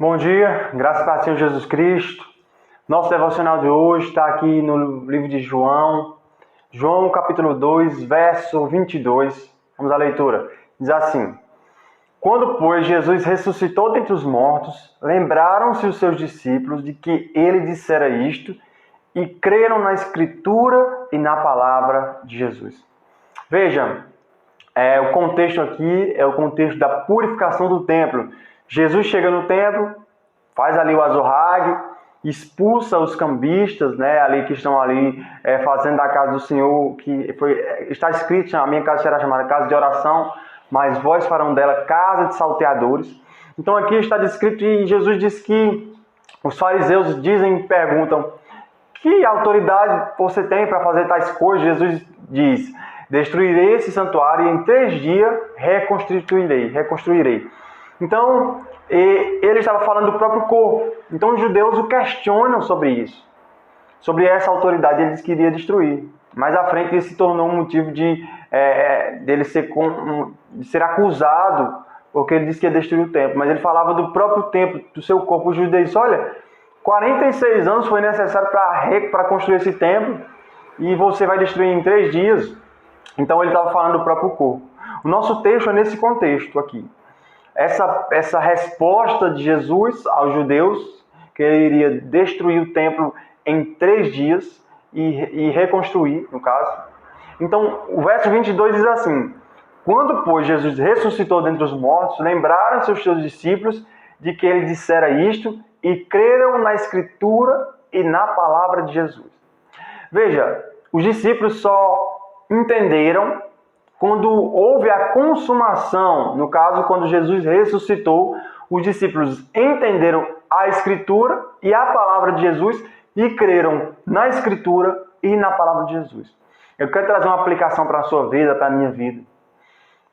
Bom dia, graças ao Senhor Jesus Cristo. Nosso devocional de hoje está aqui no livro de João. João capítulo 2, verso 22. Vamos à leitura. Diz assim: Quando, pois, Jesus ressuscitou dentre os mortos, lembraram-se os seus discípulos de que ele dissera isto e creram na Escritura e na palavra de Jesus. Veja, o contexto aqui é o contexto da purificação do templo. Jesus chega no templo, faz ali o azorrague, expulsa os cambistas, né, ali que estão ali fazendo da casa do Senhor, está escrito: a minha casa será chamada casa de oração, mas vós farão dela casa de salteadores. Então aqui está descrito, e Jesus diz que os fariseus perguntam: que autoridade você tem para fazer tais coisas? Jesus diz: destruirei esse santuário e em 3 dias reconstruirei. Então, ele estava falando do próprio corpo. Então, os judeus o questionam sobre isso, sobre essa autoridade. Ele queria destruir. Mais à frente, ele se tornou um motivo de ser acusado, porque ele disse que ia destruir o templo. Mas ele falava do próprio templo, do seu corpo. Os judeus disseram: olha, 46 anos foi necessário para construir esse templo e você vai destruir em 3 dias. Então ele estava falando do próprio corpo. O nosso texto é nesse contexto aqui. Essa resposta de Jesus aos judeus, que ele iria destruir o templo em 3 dias e reconstruir, no caso. Então o verso 22 diz assim: Quando, pois, Jesus ressuscitou dentre os mortos, lembraram-se os seus discípulos de que ele dissera isto e creram na Escritura e na palavra de Jesus. Veja, os discípulos só entenderam quando houve a consumação. No caso, quando Jesus ressuscitou, os discípulos entenderam a Escritura e a palavra de Jesus e creram na Escritura e na palavra de Jesus. Eu quero trazer uma aplicação para a sua vida, para a minha vida,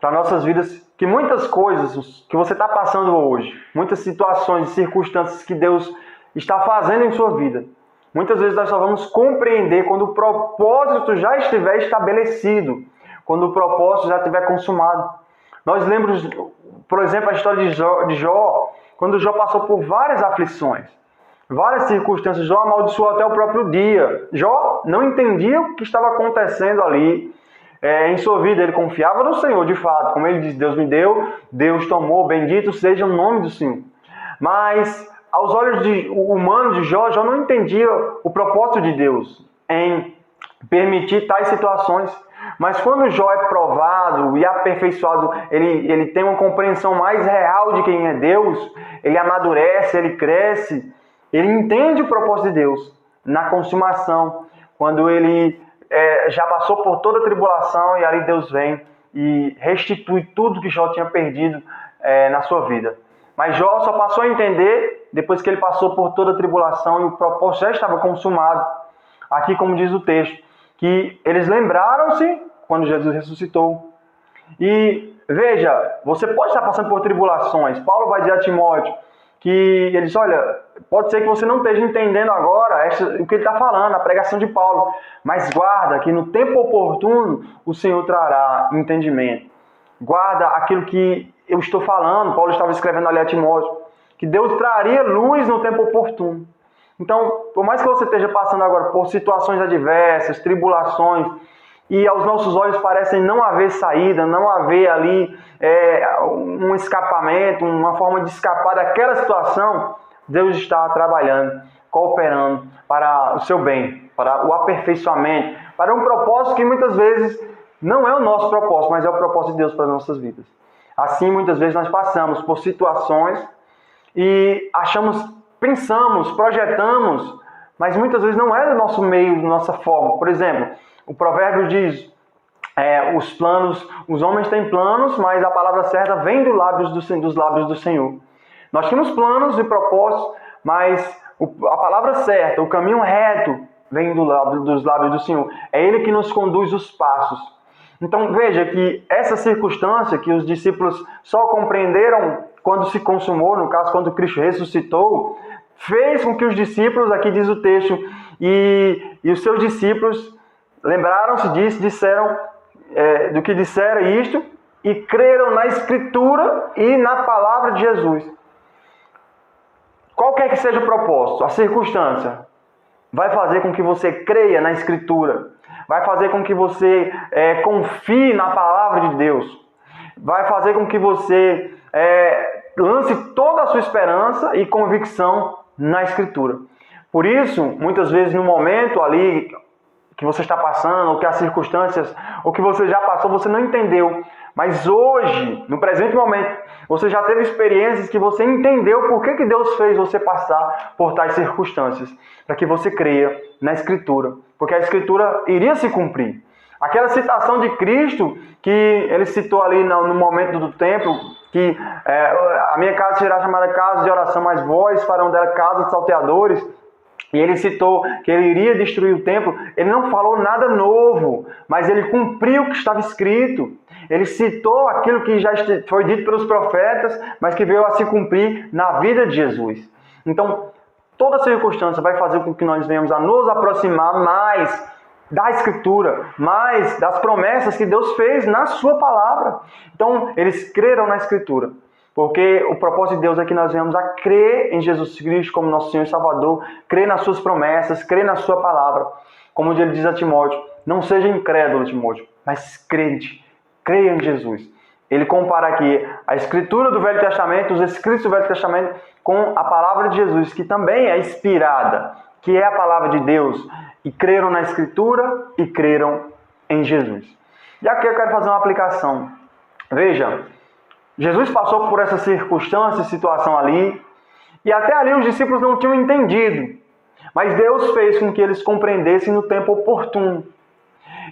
para nossas vidas, que muitas coisas que você está passando hoje, muitas situações e circunstâncias que Deus está fazendo em sua vida, muitas vezes nós só vamos compreender quando o propósito já estiver estabelecido, quando o propósito já estiver consumado. Nós lembramos, por exemplo, a história de Jó, quando Jó passou por várias aflições, várias circunstâncias. Jó amaldiçoou até o próprio dia. Jó não entendia o que estava acontecendo ali em sua vida. Ele confiava no Senhor, de fato. Como ele diz: Deus me deu, Deus tomou, bendito seja o nome do Senhor. Mas aos olhos humanos de Jó, Jó não entendia o propósito de Deus em permitir tais situações. Mas quando Jó é provado e aperfeiçoado, ele tem uma compreensão mais real de quem é Deus, ele amadurece, ele cresce, ele entende o propósito de Deus na consumação, quando ele já passou por toda a tribulação, e ali Deus vem e restitui tudo que Jó tinha perdido na sua vida. Mas Jó só passou a entender depois que ele passou por toda a tribulação e o propósito já estava consumado. Aqui, como diz o texto, que eles lembraram-se quando Jesus ressuscitou. E veja, você pode estar passando por tribulações. Paulo vai dizer a Timóteo que ele diz: olha, pode ser que você não esteja entendendo agora o que ele está falando, a pregação de Paulo, mas guarda que no tempo oportuno o Senhor trará entendimento. Guarda aquilo que eu estou falando. Paulo estava escrevendo ali a Timóteo, que Deus traria luz no tempo oportuno. Então, por mais que você esteja passando agora por situações adversas, tribulações, e aos nossos olhos parecem não haver saída, não haver ali um escapamento, uma forma de escapar daquela situação, Deus está trabalhando, cooperando para o seu bem, para o aperfeiçoamento, para um propósito que muitas vezes não é o nosso propósito, mas é o propósito de Deus para as nossas vidas. Assim, muitas vezes nós passamos por situações e pensamos, projetamos, mas muitas vezes não é do nosso meio, da nossa forma. Por exemplo, o provérbio diz: os homens têm planos, mas a palavra certa vem dos lábios do Senhor. Nós temos planos e propósitos, mas a palavra certa, o caminho reto, vem dos lábios do Senhor. É Ele que nos conduz os passos. Então veja que essa circunstância que os discípulos só compreenderam quando se consumou, no caso, quando Cristo ressuscitou, fez com que os discípulos, aqui diz o texto, e os seus discípulos lembraram-se disso, disseram do que dissera isto, e creram na Escritura e na palavra de Jesus. que seja o propósito, a circunstância, vai fazer com que você creia na Escritura, vai fazer com que você confie na palavra de Deus, vai fazer com que você lance toda a sua esperança e convicção na Escritura. Por isso, muitas vezes no momento ali que você está passando, ou que as circunstâncias, ou que você já passou, você não entendeu. Mas hoje, no presente momento, você já teve experiências que você entendeu por que Deus fez você passar por tais circunstâncias. Para que você creia na Escritura. Porque a Escritura iria se cumprir. Aquela citação de Cristo, que ele citou ali no momento do templo, que a minha casa será chamada casa de oração, mas vós farão dela casa de salteadores. E ele citou que ele iria destruir o templo. Ele não falou nada novo, mas ele cumpriu o que estava escrito. Ele citou aquilo que já foi dito pelos profetas, mas que veio a se cumprir na vida de Jesus. Então, toda circunstância vai fazer com que nós venhamos a nos aproximar mais da Escritura, mais das promessas que Deus fez na sua palavra. Então, eles creram na Escritura. Porque o propósito de Deus é que nós venhamos a crer em Jesus Cristo como nosso Senhor e Salvador, crer nas suas promessas, crer na sua palavra. Como ele diz a Timóteo, não seja incrédulo, Timóteo, mas crente, creia em Jesus. Ele compara aqui a Escritura do Velho Testamento, os escritos do Velho Testamento, com a palavra de Jesus, que também é inspirada, que é a palavra de Deus. E creram na Escritura e creram em Jesus. E aqui eu quero fazer uma aplicação. Veja, Jesus passou por essa circunstância, situação ali, e até ali os discípulos não tinham entendido. Mas Deus fez com que eles compreendessem no tempo oportuno.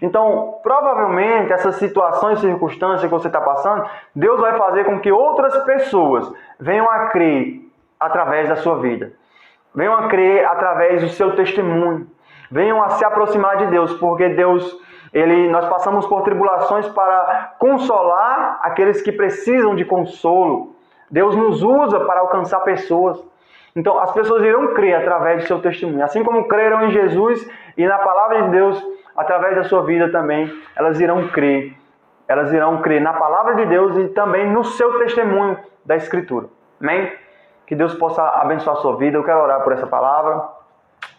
Então, provavelmente, essas situações e circunstâncias que você está passando, Deus vai fazer com que outras pessoas venham a crer através da sua vida. Venham a crer através do seu testemunho. Venham a se aproximar de Deus, porque Deus... nós passamos por tribulações para consolar aqueles que precisam de consolo. Deus nos usa para alcançar pessoas. Então, as pessoas irão crer através do seu testemunho. Assim como creram em Jesus e na palavra de Deus, através da sua vida também, elas irão crer. Elas irão crer na palavra de Deus e também no seu testemunho da Escritura. Amém? Que Deus possa abençoar a sua vida. Eu quero orar por essa palavra.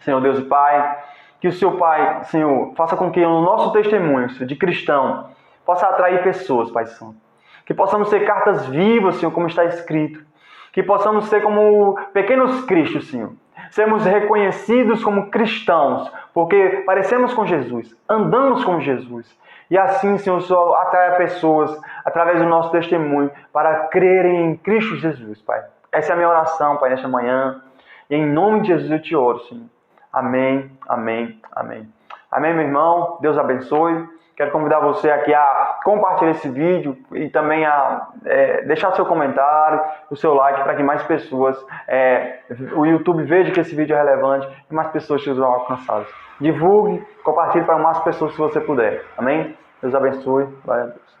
Senhor Deus e Pai, que o seu Pai, Senhor, faça com que o nosso testemunho, Senhor, de cristão, possa atrair pessoas, Pai Santo. Que possamos ser cartas vivas, Senhor, como está escrito. Que possamos ser como pequenos cristos, Senhor. Sermos reconhecidos como cristãos, porque parecemos com Jesus, andamos com Jesus. E assim, Senhor, só atrai pessoas, através do nosso testemunho, para crerem em Cristo Jesus, Pai. Essa é a minha oração, Pai, nesta manhã. E em nome de Jesus eu te oro, Senhor. Amém, amém, amém. Amém, meu irmão. Deus abençoe. Quero convidar você aqui a compartilhar esse vídeo e também a deixar seu comentário, o seu like, para que mais pessoas, o YouTube veja que esse vídeo é relevante e mais pessoas sejam alcançadas. Divulgue, compartilhe para mais pessoas se você puder. Amém? Deus abençoe. Glória a Deus.